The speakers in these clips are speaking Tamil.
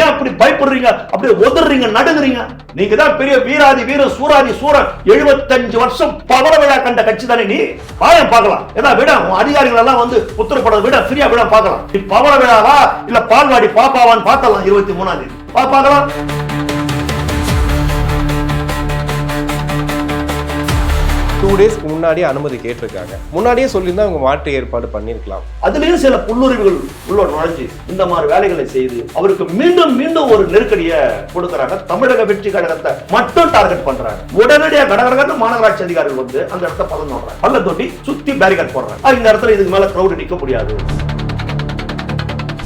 ஏன் அப்படி பயப்படுறீங்க, அப்படியே ஒதுறீங்க, நடுங்குறீங்க? நீங்க தான் பெரிய வீராதி வீர சூராதி சூரன், 75 வருஷம் பவர விழா கண்ட கட்சி தானே நீ. பாயம் பார்க்கலாம், ஏதா விட அதிகாரிகள் எல்லாம் வந்து உத்தரப்பட விட ஃப்ரீயா விட பார்க்கலாம். நீ பவர விழாவா இல்ல பால்வாடி பாப்பாவான்னு பார்த்தலாம் 23ஆம் தேதி பார்க்கலாம். 2 டேஸ்க்கு முன்னாடி அனுமதி கேட்டிருக்காங்க. முன்னாடியே சொல்லியிருந்தா அவங்க மாற்று ஏற்பாடு பண்ணிருக்கலாம். அதுலயும் சில புல்லுரிவுகள் உள்ள நுழைஞ்சு இந்த மாதிரி வேலைகளை செய்து அவருக்கு மீண்டும் மீண்டும் ஒரு நெருக்கடியை கொடுக்கறாங்க. தமிழக வெற்றி கழகத்தை மட்டும் டார்கெட் பண்றாங்க. உடனடியாக கடகடகன்னு மாநகராட்சி அதிகாரிகள் வந்து அந்த இடத்த பள்ளம் தோன்றாங்க, பள்ளம் தோண்டி சுத்தி பேரிகார்ட் போடுறாங்க. இந்த இடத்துல இதுக்கு மேல கிரௌட் நிக்க முடியாது,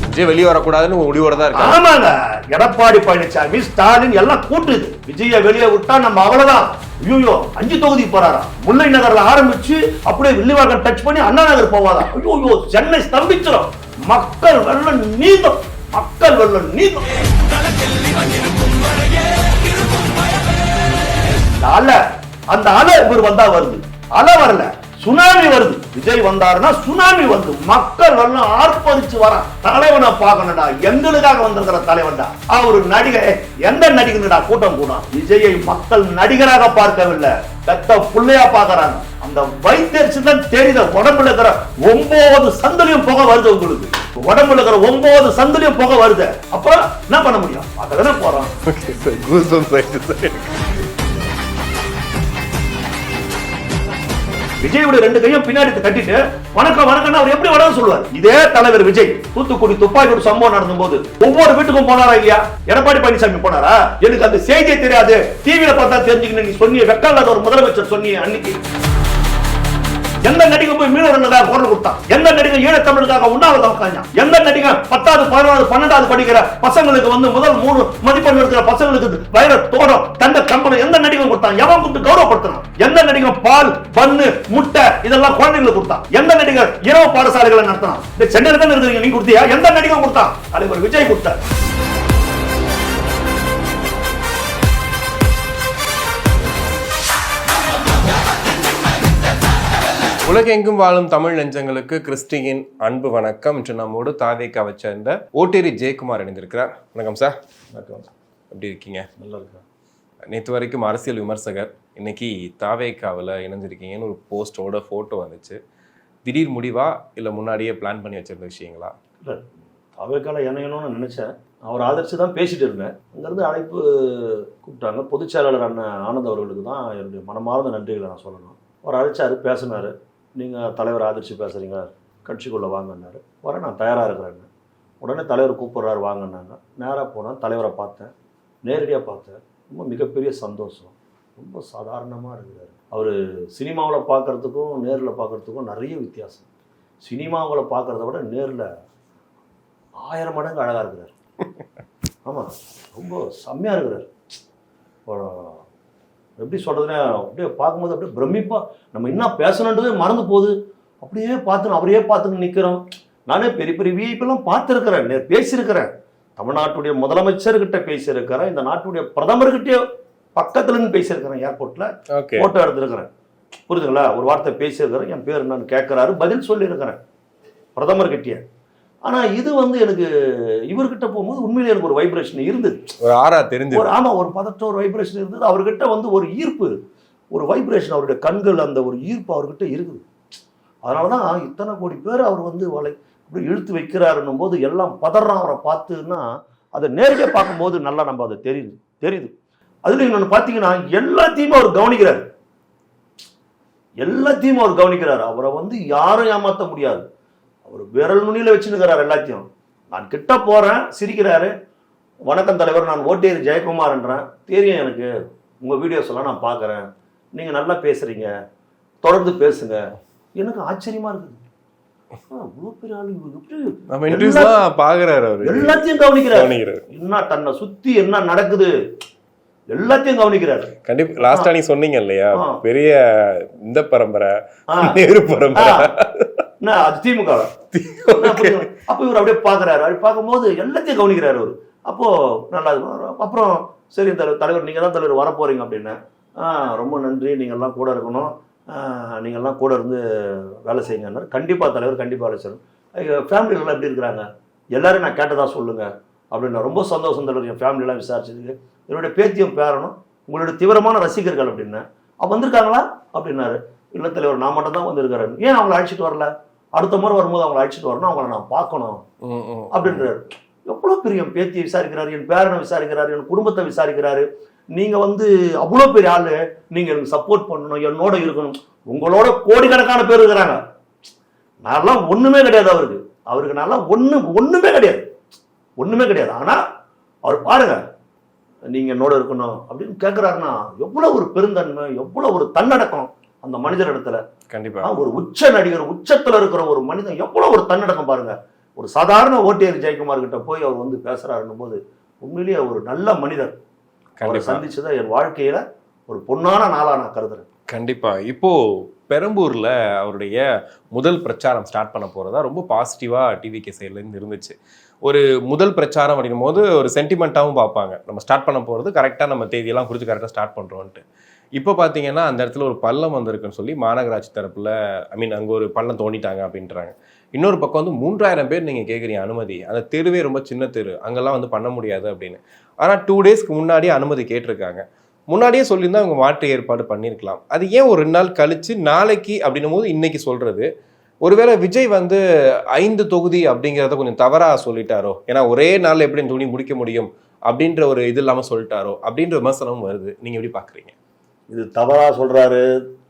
விஜய் வெளியே வரக்கூடாதுன்னு முடிவோட தான் இருக்கு. ஆமாங்க, எடப்பாடி பழனிசாமி ஸ்டாலின் எல்லாம் கூட்டுது. விஜய வெளியே விட்டா நம்ம அவ்வளவுதான். ஐயோ 5 தொகுதி போறாரா, முல்லை நகர்ல ஆரம்பிச்சு அப்படியே வில்லிவாக்கம் டச் பண்ணி அண்ணா நகர் போவாதா? ஐயோ சென்னை ஸ்தம்பிச்சிடும். மக்கள் வெள்ளம் நீந்தும், மக்கள் வெள்ளம் நீந்தும். அந்த அலை இவர் வந்தா வருது, அலை வரல சுனாமி வருது. விஜய் வந்தாருன்னா சுனாமி வந்து மக்கள் வெள்ளம் ஆர்ப்பரிச்சு வர. தலைவனை பார்க்கணும்டா, எங்களுக்காக வந்திருக்கிற தலைவன்டா. அவரு நடிகை, எந்த நடிகனுடா கூட்டம் கூட விஜயை மக்கள் நடிகராக பார்க்கவில்லை, பெத்த புள்ளையா பாக்குறாங்க. அந்த வைத்தறிச்சு தான் தெரியுது. உடம்புல இருக்கிற 9 சந்தலியும் புகை வருது உங்களுக்கு. உடம்புல இருக்கிற 9 சந்தலியும் புகை வருது. அப்புறம் என்ன பண்ண முடியும்? அதுதானே போறோம். விஜயோட 2 கையும் பின்னாடி கட்டிட்டு வணக்கம் வணக்கம் அவர் எப்படி வணக்கம் சொல்லுவார்? இதே தலைவர் விஜய் தூத்துக்குடி துப்பாக்கி ஒரு சம்பவம் நடந்த போது ஒவ்வொரு வீட்டுக்கும் போனாரா இல்லையா? எடப்பாடி பழனிசாமி போனாரா? எனக்கு அந்த செய்தியே தெரியாது, டிவியில பார்த்தா தெரிஞ்சுக்கணும். நீ சொன்னிய வெக்கால ஒரு முதலமைச்சர் சொன்னிய அன்னைக்கு எந்த நடிகை போய் மீனவர்களுக்காக குரல் கொடுத்தான்? எந்த நடிகை ஈழத்தமிழுக்காக உண்ணாவிரதம் உட்கார்ந்தான்? எந்த நடிகை 10வது 11வது 12வது படிக்கிற பசங்களுக்கு வந்து முதல் 3 மதிப்பெண் இருக்கிற பசங்களுக்கு வைர தோடம் தந்த கம்பளம் எந்த நடிகை கொடுத்தான்? எவன் கொடுத்து கௌரவப்படுத்தினான்? எந்த நடிகை பால் பன்னு முட்டை இதெல்லாம் குழந்தைகளுக்கு கொடுத்தான்? எந்த நடிகர் இரவு பாடசாலைகளை நடத்தினான்? இந்த சென்னையில தான் இருக்கிறீங்க, நீ கொடுத்தியா? எந்த நடிகை கொடுத்தான்? தலைவர் விஜய் கொடுத்தார். உலகெங்கும் வாழும் தமிழ் நெஞ்சங்களுக்கு கிறிஸ்டியின் அன்பு வணக்கம். இன்று நம்மோடு தாவேக்காவை சேர்ந்த ஓட்டேரி ஜெயக்குமார் இணைந்திருக்கிறார். வணக்கம் சார். வணக்கம். எப்படி இருக்கீங்க? நல்லா இருக்கேன். நேற்று வரைக்கும் அரசியல் விமர்சகர், இன்னைக்கு தாவேக்காவில் இணைஞ்சிருக்கீங்கன்னு ஒரு போஸ்டோட ஃபோட்டோ வந்துச்சு. திடீர் முடிவா இல்லை முன்னாடியே பிளான் பண்ணி வச்சிருந்த விஷயங்களா? இல்லை, தாவேக்கால இணையணும்னு நினைச்சேன். அவர் ஆதரிச்சு தான் பேசிட்டு இருந்தேன். அங்கேருந்து அழைப்பு கூப்பிட்டாங்க. பொதுச் செயலாளர் அண்ணன் ஆனந்த் அவர்களுக்கு தான் என்னுடைய மனமார்ந்த நன்றிகளை நான் சொல்லணும். அவர் அழைச்சாரு, பேசினார். நீங்கள் தலைவர் ஆதரிச்சு பேசுகிறீங்க, கட்சிக்குள்ளே வாங்கினாரு. வர நான் தயாராக இருக்கிறேன்னு. உடனே தலைவர் கூப்பிட்றாரு வாங்கினாங்க. நேராக போனால் தலைவரை பார்த்தேன், நேரடியாக பார்த்தேன். ரொம்ப மிகப்பெரிய சந்தோஷம். ரொம்ப சாதாரணமாக இருக்கிறார். அவர் சினிமாவில் பார்க்குறதுக்கும் நேரில் பார்க்குறதுக்கும் நிறைய வித்தியாசம். சினிமாவில் பார்க்குறத விட நேரில் 1000 மடங்கு அழகாக இருக்கிறார். ஆமாம், ரொம்ப செம்மையாக இருக்கிறார். எப்படி சொல்கிறதுனா, அப்படியே பார்க்கும்போது அப்படியே பிரமிப்பாக நம்ம என்ன பேசணுன்றதே மறந்து போகுது. அப்படியே பார்த்துன்னு அவரையே பார்த்துன்னு நிற்கிறோம். நானே பெரிய பெரிய விஐபிலாம் பார்த்துருக்கிறேன், பேசியிருக்கிறேன். தமிழ்நாட்டுடைய முதலமைச்சர்கிட்ட பேசியிருக்கிறேன், இந்த நாட்டுடைய பிரதமர்கிட்டே பக்கத்துலன்னு பேசியிருக்கிறேன். ஏர்போர்ட்டில் ஃபோட்டோ எடுத்துருக்கிறேன். புரியுதுங்களா? ஒரு வார்த்தை பேசியிருக்கிறேன். என் பேர் என்னன்னு கேட்குறாரு, பதில் சொல்லியிருக்கிறேன் பிரதமர்கிட்டயே. ஆனால் இது வந்து எனக்கு இவர்கிட்ட போகும்போது உண்மையிலே எனக்கு ஒரு வைப்ரேஷன் இருந்தது. ஒரு ஆறா தெரிஞ்சு ஆமாம், ஒரு பதட்டம், ஒரு வைப்ரேஷன் இருந்தது. அவர்கிட்ட வந்து ஒரு ஈர்ப்பு, ஒரு வைப்ரேஷன், அவருடைய கண்கள் அந்த ஒரு ஈர்ப்பு அவர்கிட்ட இருக்குது. அதனால தான் இத்தனை கோடி பேர் அவர் வந்து அப்படி இழுத்து வைக்கிறாருன்னும் போது எல்லாம் பதறான். அவரை பார்த்துன்னா அதை நேரடியாக பார்க்கும்போது நல்லா நம்ம அதை தெரியுது. அதில் இன்னொன்று பார்த்தீங்கன்னா, எல்லாத்தையுமே அவர் கவனிக்கிறார். எல்லாத்தையும் அவர் கவனிக்கிறார். அவரை வந்து யாரும் ஏமாற்ற முடியாது. அவர் விரல் நுனியில் வச்சுருக்கிறார் எல்லாத்தையும். நான் கிட்ட போகிறேன், சிரிக்கிறாரு. வணக்கம் தலைவர், நான் ஓட்டேரி ஜெயக்குமார்ன்றேன். தெரியும் எனக்கு, உங்கள் வீடியோஸ் எல்லாம் நான் பார்க்குறேன், நீங்கள் நல்லா பேசுகிறீங்க, தொடர்ந்து பேசுங்க. எனக்கு ஆச்சரியமாக இருக்குது. அவ்வளோ பெரிய ஆளு எல்லாத்தையும் கவனிக்கிறார். என்ன தன்னை சுற்றி என்ன நடக்குது எல்லாத்தையும் கவனிக்கிறாரு. கண்டிப்பா. லாஸ்டா நீங்க சொன்னீங்க இல்லையா, பெரிய இந்த பரம்பரை நேரு பரம்பரை, அது திமுக. அப்போ இவர் அப்படியே பார்க்குறாரு. அப்படி பார்க்கும்போது எல்லாத்தையும் கவனிக்கிறாரு அவர். அப்போ நல்லா இருக்கும். அப்புறம் சரி தலைவர், நீங்கள் தான் தலைவர் வர போறீங்க அப்படின்னு. ரொம்ப நன்றி, நீங்கள்லாம் கூட இருக்கணும், நீங்கள்லாம் கூட இருந்து வேலை செய்யுங்கன்னாரு. கண்டிப்பாக தலைவர், கண்டிப்பாக வேலை செய்யணும். ஃபேமிலிகள்லாம் எப்படி இருக்கிறாங்க எல்லாரும் நான் கேட்டதா சொல்லுங்க அப்படின்னா ரொம்ப சந்தோஷம் தலைவர், என் ஃபேமிலியெல்லாம் விசாரிச்சதுக்கு. என்னுடைய பேத்தியும் பேரனும் உங்களுடைய தீவிரமான ரசிகர்கள் அப்படின்னு. அப்போ வந்திருக்காங்களா அப்படின்னாரு. இல்லை தலைவர், நான் மட்டும் தான் வந்திருக்கிறேன். ஏன் அவங்களை அழைச்சிட்டு வரல? அடுத்த முறை வரும்போது அவங்களை அழைச்சிட்டு வரணும், அவங்கள நான் பார்க்கணும் அப்படின்றாரு. எவ்வளோ பெரிய என் பேத்தியை விசாரிக்கிறாரு, என் பேரனை விசாரிக்கிறாரு, என் குடும்பத்தை விசாரிக்கிறாரு. நீங்கள் வந்து அவ்வளோ பெரிய ஆள், நீங்கள் எனக்கு சப்போர்ட் பண்ணணும், என்னோட இருக்கணும். உங்களோட கோடிக்கணக்கான பேர் இருக்கிறாங்க. நான்லாம் ஒன்றுமே கிடையாது அவருக்கு நான்லாம் ஒன்றுமே கிடையாது. ஆனால் அவர் பாருங்க, நீங்கள் என்னோட இருக்கணும் அப்படின்னு கேட்குறாருன்னா எவ்வளோ ஒரு பெருந்தன்மை, எவ்வளோ ஒரு தன்னடக்கம் அந்த மனிதர் இடத்துல. கண்டிப்பா ஒரு உச்ச நடிகர், உச்சத்துல இருக்கிற ஒரு மனிதன் எவ்வளவு ஒரு தன்னடக்கம் பாருங்க. ஒரு சாதாரண ஓட்டியர் ஜெயக்குமார் கிட்ட போய் அவர் வந்து பேசுறாருன்னும் போது உண்மையிலேயே ஒரு நல்ல மனிதர். அவரை சந்திச்சதை என் வாழ்க்கையில ஒரு பொன்னான நாளா நான் கருதுறேன். கண்டிப்பா. இப்போ பெரம்பூர்ல அவருடைய முதல் பிரச்சாரம் ஸ்டார்ட் பண்ண போறதா ரொம்ப பாசிட்டிவா டிவிகே சைட்ல இருந்து இருந்துச்சு. ஒரு முதல் பிரச்சாரம் அப்படின்னும் போது ஒரு சென்டிமெண்ட்டாகவும் பார்ப்பாங்க, நம்ம ஸ்டார்ட் பண்ண போறது கரெக்டாக நம்ம தேதியெல்லாம் குறித்து கரெக்டாக ஸ்டார்ட் பண்றோம்ட்டு. இப்போ பார்த்தீங்கன்னா அந்த இடத்துல ஒரு பள்ளம் வந்திருக்குன்னு சொல்லி மாநகராட்சி தரப்புல அங்கே ஒரு பள்ளம் தோண்டிட்டாங்க அப்படின்றாங்க. இன்னொரு பக்கம் வந்து 3000 பேர் நீங்கள் கேட்குறீங்க அனுமதி, அந்த தெருவே ரொம்ப சின்ன தெரு, அங்கெல்லாம் வந்து பண்ண முடியாது அப்படின்னு. ஆனால் 2 டேஸ்க்கு முன்னாடியே அனுமதி கேட்டிருக்காங்க. முன்னாடியே சொல்லியிருந்தா அவங்க மாற்று ஏற்பாடு பண்ணியிருக்கலாம். அது ஏன் ஒரு 2 நாள் கழிச்சு நாளைக்கு அப்படின்னும் போது இன்னைக்கு சொல்றது? ஒருவேளை விஜய் வந்து 5 தொகுதி அப்படிங்கிறத கொஞ்சம் தவறா சொல்லிட்டாரோ, ஏன்னா ஒரே நாள்ல எப்படி துணி முடிக்க முடியும் அப்படின்ற ஒரு இது இல்லாமல் சொல்லிட்டாரோ அப்படின்ற விமர்சனமும் வருது. நீங்க எப்படி பாக்குறீங்க? இது தவறா சொல்றாரு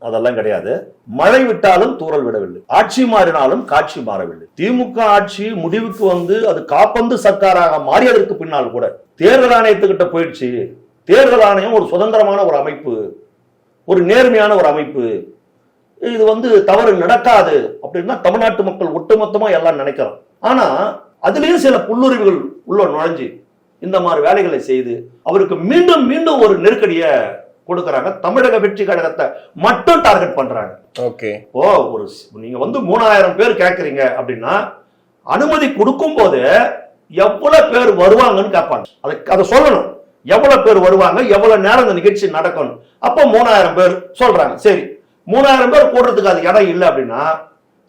அதெல்லாம் கிடையாது. மழை விட்டாலும் தூறல் விடவில்லை, ஆட்சி மாறினாலும் காட்சி மாறவில்லை. திமுக ஆட்சி முடிவுக்கு வந்து அது காப்பந்து சர்க்காராக மாறியதற்கு பின்னால் கூட தேர்தல் ஆணையத்துக்கிட்ட போயிடுச்சு. தேர்தல் ஆணையம் ஒரு சுதந்திரமான ஒரு அமைப்பு, ஒரு நேர்மையான ஒரு அமைப்பு, இது வந்து தவறு நடக்காது அப்படின்னா தமிழ்நாட்டு மக்கள் ஒட்டுமொத்தமா எல்லாம் நினைக்கிறோம். ஆனா அதுலயும் சில புல்லுரிவுகள் உள்ள நுழைஞ்சு இந்த மாதிரி வேலைகளை செய்து அவருக்கு மீண்டும் மீண்டும் ஒரு நெருக்கடியை கொடுக்கறாங்க. தமிழக வெற்றி கழகத்தை மட்டும் டார்கெட் பண்றாங்க. ஓகே, ஓ ஒரு நீங்க வந்து 3000 பேர் கேட்கறீங்க அப்படின்னா அனுமதி கொடுக்கும் போது எவ்வளவு பேர் வருவாங்கன்னு கேட்பாங்க. அதை சொல்லணும், எவ்வளவு பேர் வருவாங்க, எவ்வளவு நேரம் இந்த நிகழ்ச்சி நடக்கணும். அப்போ 3000 பேர் சொல்றாங்க. சரி, 3000 பேர் கூடுறதுக்கு அது இடம் இல்லை அப்படின்னா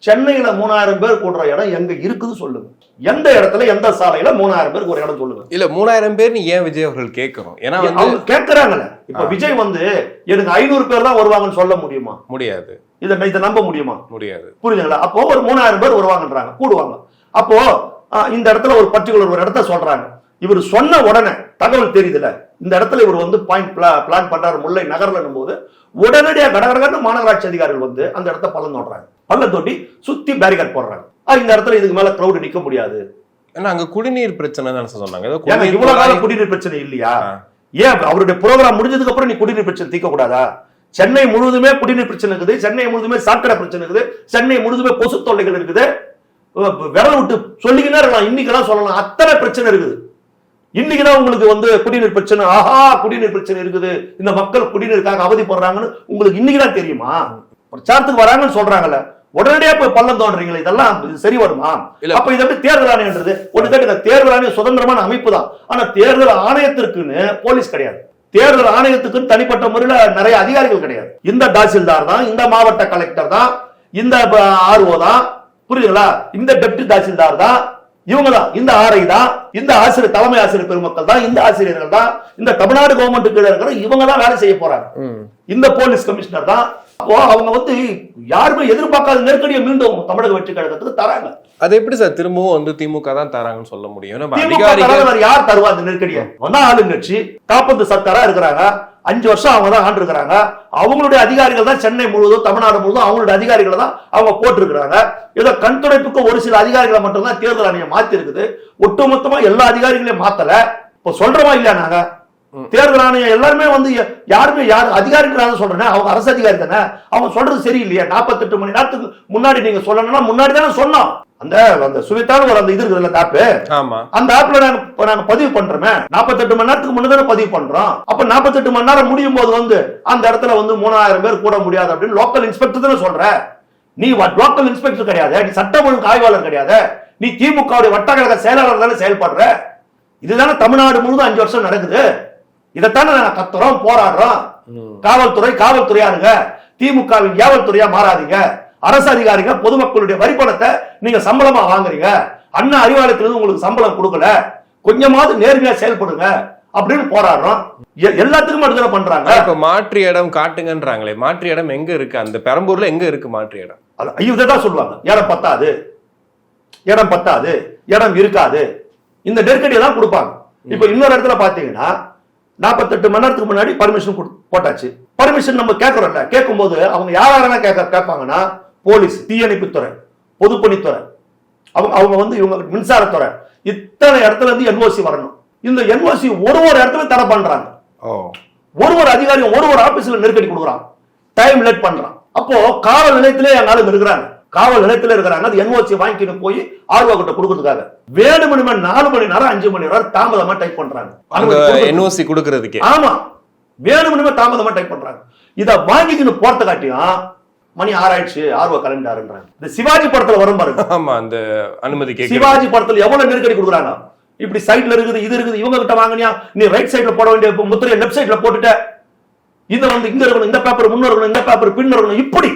சென்னையில 3000 பேர் கூடுற இடம் எங்க இருக்குது சொல்லுங்க. எந்த இடத்துல எந்த சாலையில 3000 பேருக்கு ஒரு இடம் சொல்லுங்க. இல்ல 3000 பேர்னு ஏன் விஜய் அவர்கள் கேட்கணும்? ஏன்னா வந்து கேட்கறாங்கல்ல. இப்ப விஜய் வந்து எனக்கு 500 பேர் தான் வருவாங்கன்னு சொல்ல முடியுமா? முடியாது. இதை நம்ப முடியுமா? முடியாது. புரியுதுங்களா? அப்போ ஒரு 3000 பேர் வருவாங்கன்றாங்க, கூடுவாங்க. அப்போ இந்த இடத்துல ஒரு பர்டிகுலர் ஒரு இடத்த சொல்றாங்க. இவர் சொன்ன உடனே தகவல் தெரியுதுல, இந்த இடத்துல இவர் வந்து பாயிண்ட் பிளான் பண்றாரு முல்லை நகர்ல போது உடனடியாக கடகடன்னு மாநகராட்சி அதிகாரிகள் வந்து அந்த இடத்த பள்ளம் தோன்றாங்க. பள்ளம் தோண்டி சுத்தி பேரிகார்ட் போடுறாங்க. இந்த இடத்துல இதுக்கு மேல கிரௌட் நிக்க முடியாது. ஏன்னா அங்க குடிநீர் பிரச்சனை தான் சொன்னாங்க. இவ்வளவு காலம் குடிநீர் பிரச்சனை இல்லையா? ஏன் அவருடைய ப்ரோக்ராம் முடிஞ்சதுக்கு அப்புறம் நீ குடிநீர் பிரச்சனை தீர்க்க கூடாதா? சென்னை முழுவதுமே குடிநீர் பிரச்சனை இருக்குது, சென்னை முழுவதுமே சாக்கடை பிரச்சனை இருக்குது, சென்னை முழுவதுமே கொசு தொல்லைகள் இருக்குது. விரல விட்டு சொல்லிக்கிட்டே இருக்கலாம், இன்னைக்கெல்லாம் சொல்லலாம், அத்தனை பிரச்சனை இருக்குது. இன்னைக்குதான் உங்களுக்கு வந்து குடிநீர் பிரச்சனை, ஆஹா குடிநீர் பிரச்சனை இருக்குது, இந்த மக்கள் குடிநீருக்காக அவதிப்படுறாங்கன்னு உங்களுக்கு இன்னைக்குதான் தெரியுமா? பிரச்சாரத்துக்கு வராங்கன்னு சொல்றாங்கல்ல, உடனடியா போய் பள்ளம் தோன்றீங்களா? இதெல்லாம் சரி வருமா? அப்ப இதை தேர்தல் ஆணையன்றது ஒன்று கேட்டு, தேர்தல் ஆணையம் சுதந்திரமான அமைப்பு தான். ஆனா தேர்தல் ஆணையத்திற்குன்னு போலீஸ் கிடையாது, தேர்தல் ஆணையத்துக்குன்னு தனிப்பட்ட முறையில நிறைய அதிகாரிகள் கிடையாது. இந்த தாசில்தார் தான், இந்த மாவட்ட கலெக்டர் தான், இந்த ஆர்ஓ தான், புரியுதுங்களா? இந்த டெப்டி தாசில்தார் தான், இவங்க தான், இந்த ஆர்ஐ தான், இந்த ஆசிரியர் தலைமை ஆசிரியர் பெருமக்கள் தான், இந்த ஆசிரியர்கள் தான், இந்த தமிழ்நாடு கவர்மெண்ட் கீழே இருக்கிற இவங்க தான் வேலை செய்ய போறாங்க. இந்த போலீஸ் கமிஷனர் தான். அப்போ அவங்க வந்து யாருமே எதிர்பார்க்காத நெருக்கடியை மீண்டும் தமிழக வெற்றி கழகத்துக்கு தராங்க. அது எப்படி சார் திரும்பவும் வந்து திமுக தான் தராங்கன்னு சொல்ல முடியும்? யார் தருவா அந்த நெருக்கடியை? வந்தா ஆளுங்கட்சி காப்பந்து சர்க்காரா இருக்கிறாங்க, 5 வருஷம் அவங்க தான் ஆண்டு இருக்கிறாங்க. அவங்களுடைய அதிகாரிகள் தான் சென்னை முழுவதும் தமிழ்நாடு முழுவதும் அவங்களுடைய அதிகாரிகளை தான் அவங்க போட்டிருக்கிறாங்க. ஏதோ கண் துடைப்புக்கு ஒரு சில அதிகாரிகளை மட்டும்தான் தேர்தல் ஆணையம் மாத்தி இருக்குது, ஒட்டுமொத்தமா எல்லா அதிகாரிகளையும் மாத்தல. இப்ப சொல்றோமா இல்லையா? நாங்க தேர்தல் ஆணையம் எல்லாருமே வந்து யாருமே அதிகாரிகள் சொல்றேன், அவங்க அரசு அதிகாரி தானே, அவங்க சொல்றது சரியில்லையா? 48 மணி நேரத்துக்கு முன்னாடி நீங்க சொல்லணும்னா முன்னாடி தானே சொன்னோம். அந்த சுவித்தான ஒரு அந்த இது இருக்குதுல்ல ஆப்பு, அந்த ஆப்ல நாங்க பதிவு பண்றோமே, 48 மணி நேரத்துக்கு முன்னாடி பதிவு பண்றோம். அப்ப 48 மணி நேரம் முடியும் போது வந்து அந்த இடத்துல வந்து 3000 பேர் கூட முடியாது அப்படின்னு லோக்கல் இன்ஸ்பெக்டர் தானே சொல்ற. நீ லோக்கல் இன்ஸ்பெக்டர் கிடையாது, நீ சட்ட ஒழுங்கு ஆய்வாளர் கிடையாது, நீ திமுக வட்டக்கழக செயலாளர் தானே செயல்படுற. இதுதானே தமிழ்நாடு முழுவதும் 5 வருஷம் நடக்குது. இதைத்தானே நாங்க கத்துறோம், போராடுறோம். காவல்துறையா இருங்க, திமுகவின் காவல்துறையா மாறாதீங்க. அரசு அதிகாரிங்க பொதுமக்களுடைய வரி பணத்தை நீங்க சம்பளமா வாங்குறீங்க. அண்ணா அறிவாலயத்திலிருந்து உங்களுக்கு சம்பளம் கொடுக்கல, கொஞ்சமாவது நேர்மையா செயல்படுங்க அப்படின்னு போராடுறோம். எல்லாத்துக்கும் அடுத்த பண்றாங்க. இப்ப மாற்று இடம் காட்டுங்கன்றாங்களே, மாற்று இடம் எங்க இருக்கு? அந்த பெரம்பூர்ல எங்க இருக்கு மாற்று இடம்? இதான் சொல்லுவாங்க, இடம் பத்தாது, இடம் பத்தாது, இடம் இருக்காது, இந்த நெருக்கடியை தான் கொடுப்பாங்க. இப்ப இன்னொரு இடத்துல பாத்தீங்கன்னா 48 மணி நேரத்துக்கு முன்னாடி பர்மிஷன் போட்டாச்சு. பர்மிஷன் நம்ம கேட்கறோம்ல, கேட்கும் போது அவங்க யாரெல்லாம் கேட்பாங்கன்னா போலீஸ், தீயணைப்புத்துறை, பொதுப்பணித்துறை, அவங்க வந்து இவங்க மின்சாரத்துறை, இத்தனை இடத்துல இருந்து என்ஓசி வரணும். இந்த என்ஓசி ஒரு இடத்துல தடை பண்றாங்க. ஒரு அதிகாரியும் ஒரு ஆபீஸ்ல நெருக்கடி கொடுக்குறாங்க, டைம் லேட் பண்றான். அப்போ காவல் நிலையத்திலே என்னாலும் இருக்கிறாங்க, காவல் நிலையத்தில் இருக்கிறாங்க. அது என்ஓசி வாங்கிட்டு போய் ஆர்வா கிட்ட கொடுக்கறதுக்காக வேணுமணிமே 4 மணி நேரம் 5 மணி நேரம் தாமதமா டைப் பண்றாங்க என்ஓசி கொடுக்கறதுக்கு. ஆமா, வேணுமணிமே தாமதமா டைப் பண்றாங்க. இத வாங்கிக்கின்னு போறத காட்டியும் மணி 6 ஆயிடுச்சு, ஆர்வா கலண்டாருன்றாங்க. இந்த சிவாஜி படத்துல வரும் பாருங்க. ஆமா, அந்த அனுமதி கேட்க சிவாஜி படத்துல எவ்வளவு நெருக்கடி கொடுக்குறாங்க. இப்படி சைட்ல இருக்குது, இது இருக்குது, இவங்க கிட்ட வாங்கினியா, நீ ரைட் சைட்ல போட வேண்டிய முத்திரையை லெஃப்ட் சைட்ல போட்டுட்ட, இத வந்து இங்க இருக்கணும், இந்த பேப்பர் முன்ன இருக்கணும், இந்த பேப்பர் பின்ன இருக்கணும், இப்படி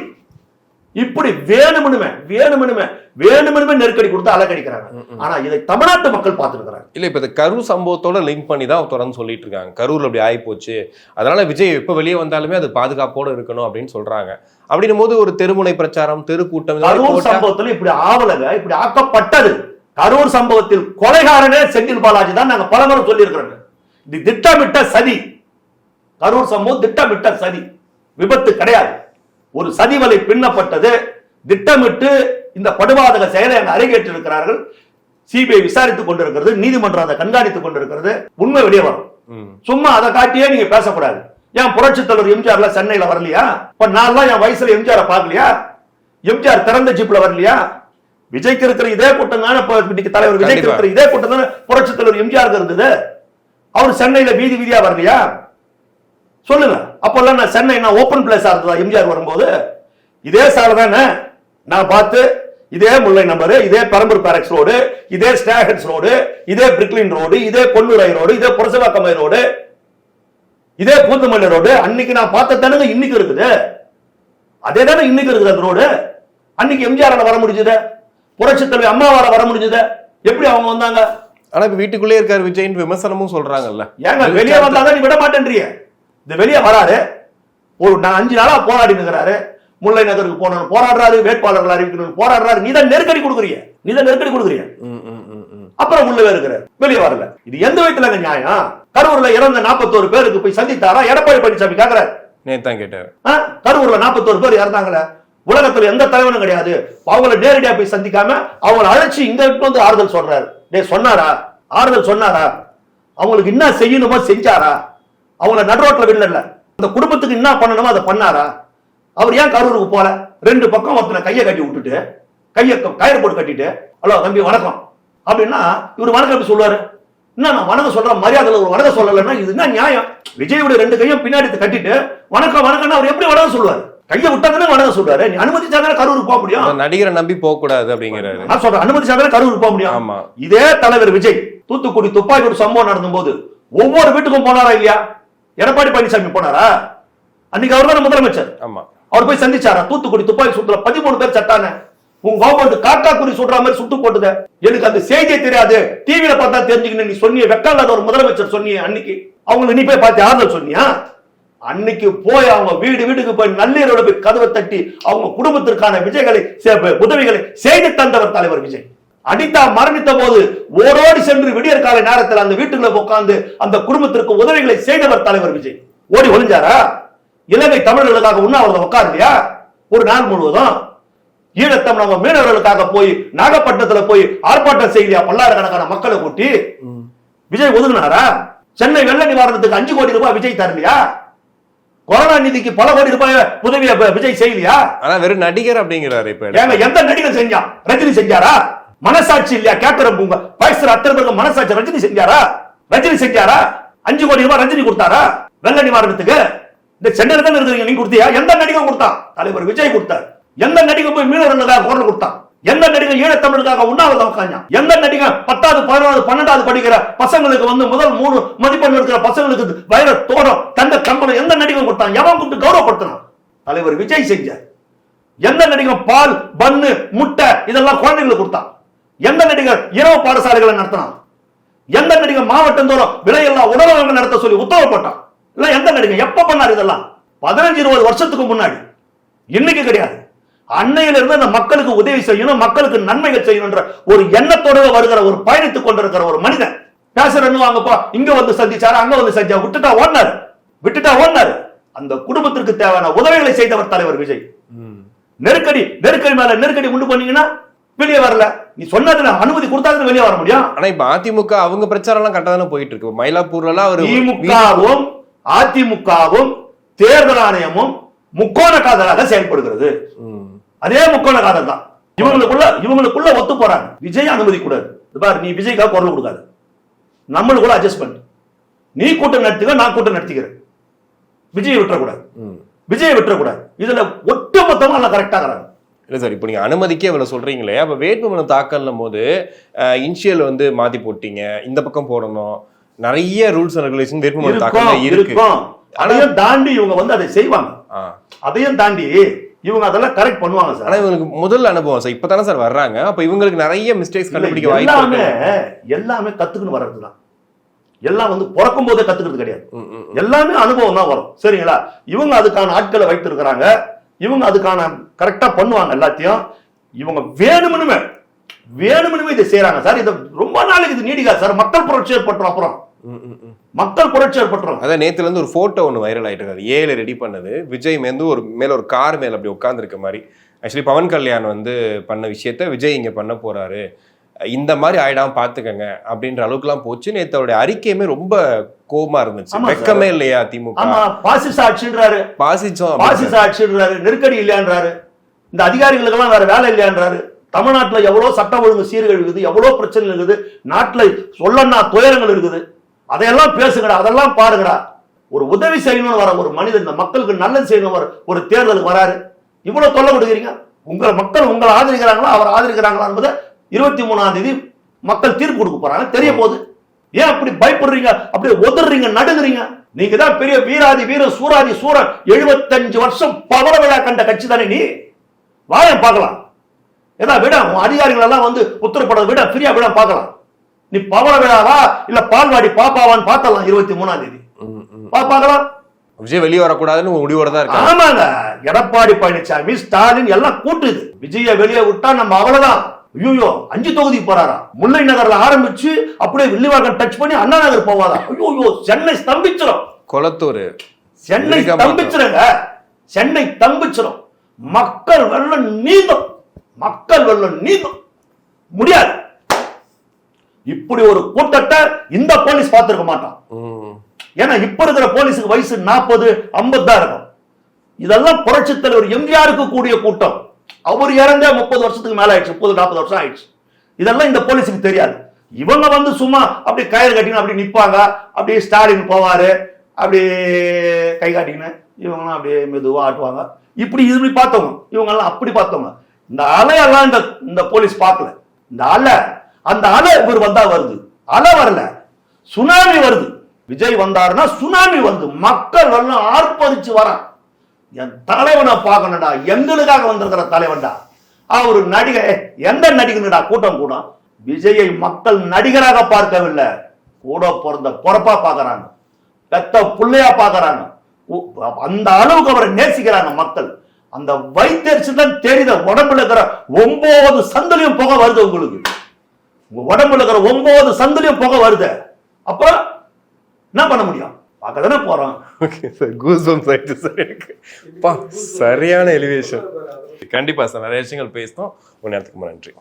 வேணுமனுமே நெருக்கடி கொடுத்து அலக்கடிக்கிறாங்க. ஆனா இதை தமிழ்நாட்டு மக்கள் பார்த்துருக்காங்க. இல்ல, இப்ப இந்த கரூர் சம்பவத்தோட லிங்க் பண்ணி தான் தொடர்ந்து சொல்லிட்டு இருக்காங்க. கரூர்ல அப்படி ஆகி போச்சு, அதனால விஜய் எப்ப வெளியே வந்தாலுமே அது பாதுகாப்போட இருக்கணும் அப்படின்னு சொல்றாங்க. அப்படின்னும் போது ஒரு தெருமுனை பிரச்சாரம், தெருக்கூட்டம், கரூர் சம்பவத்தில் இப்படி ஆவலங்க, இப்படி ஆக்கப்பட்டது. கரூர் சம்பவத்தில் கொலைகாரனே செந்தில் பாலாஜி தான் நாங்க பலமுறை சொல்லி இருக்கிறோம். இது திட்டமிட்ட சதி. கரூர் சம்பவம் திட்டமிட்ட சதி, விபத்து கிடையாது. ஒரு சதிவலை பின்னப்பட்டது, திட்டமிட்டு இந்த படுபாதக செயலை அரங்கேற்றி இருக்கிறார்கள். சிபிஐ விசாரித்துக் கொண்டிருக்கிறது, நீதிமன்றம் அதை கண்காணித்துக் கொண்டிருக்கிறது. உண்மை வெளியே வரும். சும்மா அதை காட்டியே நீங்க பேசக்கூடாது. ஏன் புரட்சி தலைவர் எம்ஜிஆர்ல சென்னையில வரலையா? இப்ப நான் என் வயசுல எம்ஜிஆர் பார்க்கலையா? எம்ஜிஆர் திறந்த ஜிப்ல வரலையா? விஜய்க்கு இருக்கிற இதே கூட்டம் தானே தலைவர் விஜய்க்கு இருக்கிற இதே கூட்டம் தானே புரட்சி தலைவர் எம்ஜிஆர் இருந்தது. அவர் சென்னையில வீதி வீதியா வரலையா? சொல்லுங்க. அப்பெல்லாம் நான் சென்னை ஓபன் பிளேஸா இருந்ததா எம்ஜிஆர் வரும்போது? இதே சாலை தானே நான் பார்த்து, இதே முல்லை நம்பர், இதே பெரம்பூர் பேரக்ஸ் ரோடு, இதே ஸ்டாஹெட்ஸ் ரோடு, இதே பிரிக்லின் ரோடு, இதே பொன்னுரை ரோடு, இதே புரசவாக்கமை ரோடு, இதே பூந்தமல்லி ரோடு. அன்னைக்கு நான் பார்த்த தானுங்க இன்னைக்கு இருக்குது. அதே தானே இன்னைக்கு இருக்குது அந்த ரோடு. அன்னைக்கு எம்ஜிஆர் வர முடிஞ்சது, புரட்சி தலைவர் அம்மாவால வர முடிஞ்சது. எப்படி அவங்க வந்தாங்க? ஆனா இப்ப வீட்டுக்குள்ளே இருக்காரு விஜய் விமர்சனமும் சொல்றாங்கல்ல. ஏங்க வெளியே வந்தாதான் நீ விட மாட்டேன்றிய? இந்த வெளியே வராரு, ஒரு 5 நாளா போராடி இருக்கிறாரு. முல்லை நகருக்கு போன போராடுறாரு, வேட்பாளர்கள் அறிவிக்கணும் போராடுறாரு. நீதான் நெருக்கடி கொடுக்குறீங்க. அப்புறம் உள்ளவே இருக்கிறார், வெளியே வரல. இது எந்த விதத்துல நியாயம்? கரூர்ல இறந்த 41 பேருக்கு போய் சந்தித்தாரா எடப்பாடி பழனிசாமி? கேக்குறாரு, நேத்தான் கேட்டாரு. கரூர்ல 41 பேர் இறந்தாங்களே, உலகத்துல எந்த தலைவனும் கிடையாது. அவங்களை நேரடியா போய் சந்திக்காம அவங்களை அழைச்சி இங்க வந்து ஆறுதல் சொல்றாரு. சொன்னாரா? ஆறுதல் சொன்னாரா? அவங்களுக்கு என்ன செய்யணுமோ செஞ்சாரா? அவங்களை நடுரோட்ல விடல, அந்த குடும்பத்துக்கு என்ன பண்ணணுமோ அதை பண்ணாரா? அவர் ஏன் கரூருக்கு போல? 2 பக்கம் ஒருத்தனை கையை கட்டி விட்டுட்டு, கயிறு போட்டு கட்டிட்டு, ஹலோ தம்பி வணக்கம் அப்படின்னா இவர் வணக்கம் எப்படி சொல்லுவாரு? என்ன நான் வணக்கம் சொல்ற மரியாதை ஒரு வணக்கம் சொல்லலைன்னா இது என்ன நியாயம்? விஜயோட 2 கையும் பின்னாடி கட்டிட்டு வணக்கம் வணக்கம்னா அவர் எப்படி வணக்கம் சொல்லுவாரு? கையை விட்டாதானே வணக்கம் சொல்றாரு. நீ அனுமதிச்சாதானே கரூருக்கு போக முடியும். நடிகரை நம்பி போக கூடாது அப்படிங்கிறாரு. நான் சொல்றேன், அனுமதிச்சாதானே கரூருக்கு போக முடியும். ஆமா, இதே தலைவர் விஜய் தூத்துக்குடி துப்பாக்கி ஒரு சம்பவம் நடந்தும் போது ஒவ்வொரு வீட்டுக்கும் போனாரா இல்லையா? எடப்பாடி பழனிசாமி போனாரா? அன்னைக்கு அவர் தான் முதலமைச்சர். ஆமா, அவர் போய் சந்திச்சாரா? தூத்துக்குடி துப்பாக்கி சூட்டுல 13 பேர் சட்டான. உங்க கவர்மெண்ட் காக்கா குறி சுடுற மாதிரி சுட்டு போட்டுத. எனக்கு அந்த செய்தியே தெரியாது, டிவியில பார்த்தா தெரிஞ்சுக்கணும். நீ சொன்னிய வெக்கால ஒரு முதலமைச்சர் சொன்னிய அன்னைக்கு, அவங்களுக்கு நீ போய் பார்த்து ஆறுதல் சொன்னியா? அன்னைக்கு போய் அவங்க வீட்டுக்கு போய் நன்னீரோட போய் கதவை தட்டி அவங்க குடும்பத்திற்கான உதவிகளை செய்து தந்தவர் தலைவர் விஜய். அனிதா மரணித்த போது ஓரோடி சென்று விடியற் காலை நேரத்தில் அந்த வீட்டுக்குள்ள உட்கார்ந்து அந்த குடும்பத்திற்கு உதவிகளை செய்தவர் தலைவர் விஜய். ஓடி ஒளிஞ்சாரா? இலங்கை தமிழர்களுக்காக உண்ணாவிரதம் உட்கார்லையா ஒரு நாள் முழுவதும்? ஈழத்தமிழக மீனவர்களுக்காக போய் நாகப்பட்டினத்துல போய் ஆர்ப்பாட்டம் செய்யலையா? பல்லாயிரக்கணக்கான மக்களை கூட்டி விஜய் ஒதுங்கினாரா? சென்னை வெள்ள நிவாரணத்துக்கு 5 கோடி ரூபாய் விஜய் தரலையா? கொரோனா நிதிக்கு பல கோடி ரூபாய் உதவிய விஜய் செய்யலையா? ஆனா வெறும் நடிகர் அப்படிங்கிறாரு. இப்ப எந்த நடிகர் செஞ்சா? ரஜினி செஞ்சாரா? மனசாட்சி இல்லையா? கேட்கிறேன், உங்க வயசுல அத்தனை பேருக்கு மனசாட்சி. ரஜினி செஞ்சாரா? 5 கோடி ரூபாய் ரஜினி கொடுத்தாரா வெள்ள நிவாரணத்துக்கு? இந்த சென்னையில தான் இருக்கிறீங்க, நீங்க கொடுத்தியா? எந்த நடிகர் கொடுத்தான்? தலைவர் விஜய் கொடுத்தார். எந்த நடிகர் போய் மீனவர்களுக்காக குரல் கொடுத்தான்? எந்த நடிகர் ஈழத்தமிழுக்காக உண்ணாவிரதம் உட்கார்ந்தான்? எந்த நடிகர் 10வது 11வது 12வது படிக்கிற பசங்களுக்கு முதல் 3 மதிப்பெண் இருக்கிற பசங்களுக்கு வைர தோடம் தங்க கம்பளம் எந்த நடிகர் கொடுத்தான்? எவன் கூப்பிட்டு கௌரவப்படுத்தினான்? தலைவர் விஜய் செஞ்சார். எந்த நடிகர் பால் பன்னு முட்டை இதெல்லாம் குழந்தைகளுக்கு கொடுத்தான்? எந்த நடிகர் இரவு பாடசாலைகளை நடத்தினான்? எந்த நடிகை மாவட்டம் தோறும் விலையில்லா உணவகங்கள் நடத்த சொல்லி உத்தரவு போட்டான்? இல்ல எந்த நடிகை எப்ப பண்ணாரு இதெல்லாம்? 15-20 வருஷத்துக்கு முன்னாடி. இன்னைக்கு கிடையாது. அன்னையில இருந்து அந்த மக்களுக்கு உதவி செய்யணும், மக்களுக்கு நன்மைகள் செய்யணும்ன்ற ஒரு எண்ணத்தோட வருகிற ஒரு பயணித்துக் கொண்டிருக்கிற ஒரு மனிதன் பேசுறன்னு வாங்கப்பா, இங்க வந்து சந்திச்சாரு, அங்க வந்து சந்திச்சா விட்டுட்டா ஓடினாரு. அந்த குடும்பத்திற்கு தேவையான உதவிகளை செய்தவர் தலைவர் விஜய். நெருக்கடி மேல நெருக்கடி உண்டு பண்ணீங்கன்னா வெளியே வரல. நீ சொன்னதுல அனுமதி கொடுத்தாலும் வெளியே வர முடியும். ஆனா இப்ப அதிமுக அவங்க பிரச்சாரம் எல்லாம் கரெக்டா தானே போயிட்டு இருக்கு. மயிலாப்பூர்ல திமுகவும் அதிமுகவும் தேர்தல் ஆணையமும் முக்கோண காதலாக செயல்படுகிறது. அதே முக்கோண காதல் தான். இவங்களுக்குள்ள ஒத்து போறாங்க. விஜய் அனுமதி கூடாது. நீ விஜய்க்காக குரல் கொடுக்காது, நம்மளுக்குள்ள அட்ஜஸ்ட்மெண்ட். நீ கூட்டம் நடத்துக்க, நான் கூட்டம் நடத்திக்கிறேன். விஜய் விட்டுறக்கூடாது. இதுல ஒட்டுமொத்தமா எல்லாம் கரெக்டாகிறாங்க. இல்லை சார், இப்போ நீங்கள் அனுமதிக்கே இவ்வளோ சொல்கிறீங்களே, அப்போ வேட்புமனு தாக்கல்னும் போது இனிஷியல் வந்து மாற்றி போட்டீங்க, இந்த பக்கம் போடணும், நிறைய ரூல்ஸ் அண்ட் ரெகுலேஷன் வேட்புமனு தாக்கல் இருக்கும். அதையும் தாண்டி இவங்க வந்து அதை செய்வாங்க. அதையும் தாண்டி இவங்க அதெல்லாம் கரெக்ட் பண்ணுவாங்க சார். ஆனால் இவங்களுக்கு முதல் அனுபவம் சார், இப்போ தானே சார் வர்றாங்க. அப்போ இவங்களுக்கு நிறைய மிஸ்டேக்ஸ் கண்டுபிடிக்க வாய்ப்பு. எல்லாமே கத்துக்குன்னு வர்றதுதான். எல்லாம் வந்து பிறக்கும் போதே கத்துக்கிறது கிடையாது. எல்லாமே அனுபவம் தான் வரும். சரிங்களா? இவங்க அதுக்கான ஆட்களை வைத்திருக்கிறாங்க. இவங்க அதுக்கான கரெக்டா பண்ணுவாங்க எல்லாத்தையும். இவங்க வேணும்னுமே இதை செய்யறாங்க சார். இது ரொம்ப நாளைக்கு இது நீடிக்காது சார். மக்கள் புரட்சி ஏற்பட்டுரும். அப்புறம் மக்கள் புரட்சி ஏற்பட்டுரும். அதான் நேத்துல இருந்து ஒரு போட்டோ ஒன்று வைரல் ஆயிட்டு இருக்காது. ஏல ரெடி பண்ணது விஜய் வந்து ஒரு கார் மேல அப்படி உட்கார்ந்துருக்க மாதிரி. ஆக்சுவலி பவன் கல்யாண் வந்து பண்ண விஷயத்த விஜய் இங்க பண்ண போறாரு, இந்த மாதிரி ஆயிடாம பாத்துக்கங்க அப்படின்ற அளவுக்குலாம் போச்சு. நேத்தோட அறிக்கையுமே ரொம்ப கோபமா இருந்துச்சு. வெக்கமே இல்லையா திமுக? பாசிச ஆட்சின்றாரு, நெருக்கடி இல்லையான்றாரு, இந்த அதிகாரிகளுக்கு எல்லாம் வேற வேலை இல்லையான்றாரு. தமிழ்நாட்டுல எவ்வளவு சட்ட ஒழுங்கு சீர்கள் இருக்குது, எவ்வளவு பிரச்சனை இருக்குது, நாட்டுல சொல்லன்னா துயரங்கள் இருக்குது. அதையெல்லாம் பேசுகிறா, அதெல்லாம் பாருங்கடா. ஒரு உதவி செய்யணும்னு வர ஒரு மனிதன், இந்த மக்களுக்கு நல்லது செய்யணும் ஒரு தேர்தலுக்கு வராரு, இவ்வளவு தொல்லை கொடுக்குறீங்க. மக்கள் உங்களை ஆதரிக்கிறாங்களா, அவர் ஆதரிக்கிறாங்களா என்பதை 23ஆம் தேதி மக்கள் தீர்ப்பு கொடுக்க போறாங்க, தெரிய போகுது. ஏன் அப்படி பயப்படுறீங்க, அப்படியே ஒதுறீங்க, நடுங்குறீங்க? நீங்க தான் பெரிய வீராதி வீர சூராதி சூரன், 75 வருஷம் பவர விழா கண்ட கட்சி தானே நீ. வாயம் பார்க்கலாம். ஏதா விட அதிகாரிகள் எல்லாம் வந்து உத்தரப்பட விட ஃப்ரீயா விட பார்க்கலாம். நீ பவர விழாவா இல்ல பால்வாடி பாப்பாவான்னு பார்த்தலாம் 23ஆம் தேதி பார்க்கலாம். விஜய் வெளியே வரக்கூடாதுன்னு முடிவோட தான் இருக்கு. ஆமாங்க, எடப்பாடி பழனிசாமி, ஸ்டாலின் எல்லாம் கூட்டுது. விஜய வெளியே விட்டா நம்ம அவ்வளவுதான். ஐயோ 5 தொகுதி போறாரா? முல்லை நகர்ல ஆரம்பிச்சு அப்படியே வில்லிவாக்கம் டச் பண்ணி அண்ணா நகர் போவாதா? ஐயோ சென்னை ஸ்தம்பிச்சிடும். கொளத்தூர் சென்னை ஸ்தம்பிச்சிருங்க. சென்னை ஸ்தம்பிச்சிடும். மக்கள் வெள்ளம் நீந்தும். முடியாது. இப்படி ஒரு கூட்டத்தை இந்த போலீஸ் பார்த்திருக்க மாட்டான். ஏன்னா இப்ப இருக்கிற போலீஸுக்கு வயசு 40-50 தான் இருக்கும். இதெல்லாம் புரட்சி தலைவர் எம்ஜிஆருக்கு கூடிய கூட்டம். அவர் இறந்த 30 வருஷத்துக்கு மேல ஆயிடுச்சு, 30-40 வருஷம் ஆயிடுச்சு. இதெல்லாம் இந்த போலீஸுக்கு தெரியாது. இவங்க வந்து சும்மா அப்படி கயிறு கட்டின்னு அப்படி நிற்பாங்க. அப்படியே ஸ்டாலின் போவாரு, அப்படி கை காட்டின்னு இவங்கெல்லாம் அப்படியே மெதுவா ஆட்டுவாங்க. இப்படி பார்த்தவங்க இவங்கெல்லாம் அப்படி பார்த்தவங்க. இந்த அலையெல்லாம் இந்த போலீஸ் பார்க்கல. அந்த அலை இவர் வந்தா வருது, அலை வரல, சுனாமி வருது. விஜய் வந்தாருன்னா சுனாமி வந்து மக்கள் வெள்ளம் ஆர்ப்பரிச்சு வரான். என் தலைவனை பார்க்கணும்டா, எங்களுக்காக வந்திருக்கிற தலைவன்டா. அவரு நடிகை, எந்த நடிகனுடா கூட்டம் கூட? விஜயை மக்கள் நடிகராக பார்க்கவில்லை, கூட பிறந்த பொறப்பா பார்க்கறாங்க, பெத்த புள்ளையா பார்க்கறாங்க. அந்த அளவுக்கு அவரை நேசிக்கிறாங்க மக்கள். அந்த வைத்தறிச்சு தான் தெரியுத. உடம்புல இருக்கிற 9 சந்தலையும் புகை வருது. உங்களுக்கு உங்க உடம்புல இருக்கிற 9 சந்தலையும் புகை வருது. அப்புறம் என்ன பண்ண முடியும்? பார்க்க தானே போறோம். ஓகே சார், கூஸ்பம்ஸ் ஆயிடுச்சு சார் எனக்கு. சரியான எலிவேஷன். கண்டிப்பா சார், நிறைய விஷயங்கள் பேசணும். ஒரு நேரத்துக்கு நன்றி.